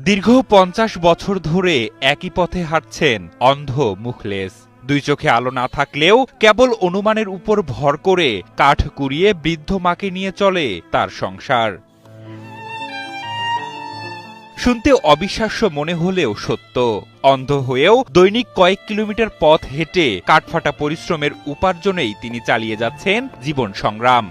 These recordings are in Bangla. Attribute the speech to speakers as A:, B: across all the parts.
A: দীর্ঘ ৫০ বছর ধরে একই পথে হাঁটছেন অন্ধ মুখলেস। দুই চোখে আলো না থাকলেও কেবল অনুমানের উপর ভর করে কাঠ কুড়িয়ে বৃদ্ধ মাকে নিয়ে চলে তার সংসার। শুনতে অবিশ্বাস্য মনে হলেও সত্য, অন্ধ হয়েও দৈনিক কয়েক কিলোমিটার পথ হেঁটে কাঠফাটা পরিশ্রমের উপার্জনেই তিনি চালিয়ে যাচ্ছেন জীবন সংগ্রাম।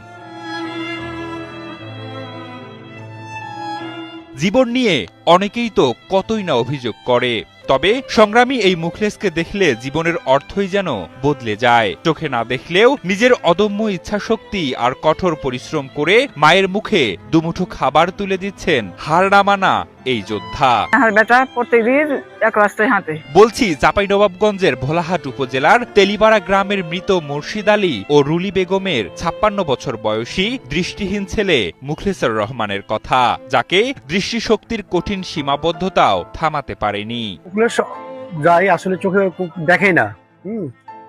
A: জীবন নিয়ে অনেকেই তো কতই না অভিযোগ করে, তবে সংগ্রামী এই মুখলেসকে দেখলে জীবনের অর্থই যেন বদলে যায়। চোখে না দেখলেও নিজের অদম্য ইচ্ছাশক্তি আর কঠোর পরিশ্রম করে মায়ের মুখে দুমুঠো খাবার তুলে দিচ্ছেন হার না মানা এই যোদ্ধা।
B: আমার বেটা প্রত্যেকদিন এক রাস্তায় হাঁটে।
A: বলছি চাঁপাইনবাবগঞ্জের ভোলাহাট উপজেলার তেলিপাড়া গ্রামের মৃত মুর্শিদ আলী ও রুলি বেগমের ৫৬ বছর বয়সী দৃষ্টিহীন ছেলে মুখলেসুর রহমানের কথা, যাকে দৃষ্টিশক্তির কঠিন সীমাবদ্ধতাও থামাতে পারেনি।
C: যাই আসলে চোখে দেখে না,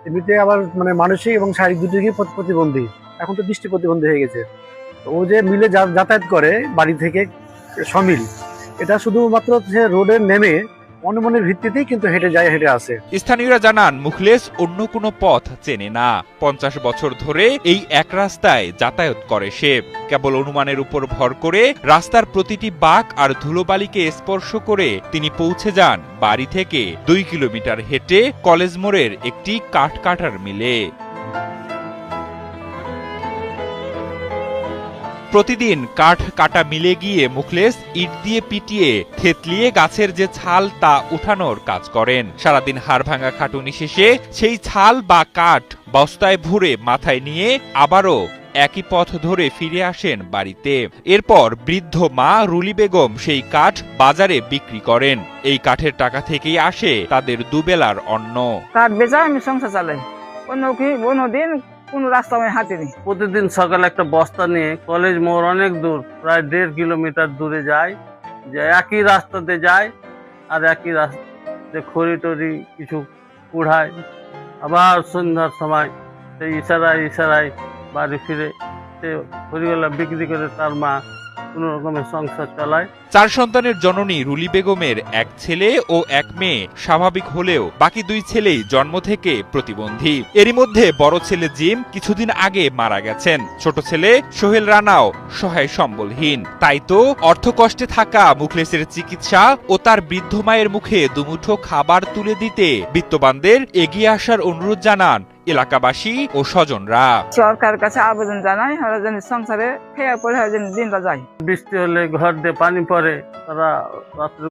C: এমনিতে আবার মানসিক এবং শারীরিক দুটোই প্রতিবন্ধী। এখন তো দৃষ্টি প্রতিবন্ধী হয়ে গেছে। ও যে মিলে যাতায়াত করে বাড়ি থেকে সমিল, এটা শুধুমাত্র রোডে নেমে অনুমানের ভিত্তিতেই কিন্তু হেঁটে আসে।
A: স্থানীয়রা জানান মুখলেস অন্য কোনো পথ চেনে না। ৫০ বছর ধরে এই এক রাস্তায় যাতায়াত করে সে। কেবল অনুমানের উপর ভর করে রাস্তার প্রতিটি বাঁক আর ধুলোবালিকে স্পর্শ করে তিনি পৌঁছে যান বাড়ি থেকে ২ কিলোমিটার হেঁটে কলেজ মোড়ের একটি কাঠ কাটার মিলে। প্রতিদিন কাঠ কাটা মিলে গিয়ে মুখলেস ইট দিয়ে পিটিয়ে থেতলিয়ে গাছের যে ছাল তা উঠানোর কাজ করেন। সারাদিন হাড় ভাঙা খাটুনি শেষে সেই ছাল বা কাঠ বস্তায় ভরে মাথায় নিয়ে আবারও একই পথ ধরে ফিরে আসেন বাড়িতে। এরপর বৃদ্ধ মা রুলি বেগম সেই কাঠ বাজারে বিক্রি করেন। এই কাঠের টাকা থেকেই আসে তাদের দুবেলার অন্ন।
B: কাঠ বেচা আমি সংসার চালাই। কোনোদিন কোন রাস্তা আমি হাঁটিনি।
D: প্রতিদিন সকালে একটা বস্তা নিয়ে কলেজ মোড় অনেক দূর, প্রায় ১.৫ কিলোমিটার দূরে যায়, যে একই রাস্তাতে যায় আর একই রাস্তাতে খড়ি টড়ি কিছু কুড়ায়। আবার সন্ধ্যার সময় সেই ইশারায় বাড়ি ফিরে সে খড়িগুলা বিক্রি করে তার মা কোন রকমের সংসার চালায়।
A: ৪ সন্তানের জননী রুলি বেগমের এক ছেলে ও এক মেয়ে স্বাভাবিক হলেও বাকি 2 ছেলেই জন্ম থেকে প্রতিবন্ধী। এরই মধ্যে বড় ছেলে জিম কিছুদিন আগে মারা গেছেন। ছোট ছেলে সোহেল রানাও সহায় সম্বলহীন। তাই তো অর্থকষ্টে থাকা মুখলেসের চিকিৎসা ও তার বৃদ্ধ মায়ের মুখে দুমুঠো খাবার তুলে দিতে বিত্তবানদের এগিয়ে আসার অনুরোধ জানান এলাকাবাসী ও স্বজনরা।
B: সরকারের কাছে আবেদন জানাই, ওরা যেন সংসারে খেয়ে পড়ে যেন দিনটা যায়।
D: বৃষ্টি হলে ঘর দিয়ে পানি পড়ে, তারা রাত্রে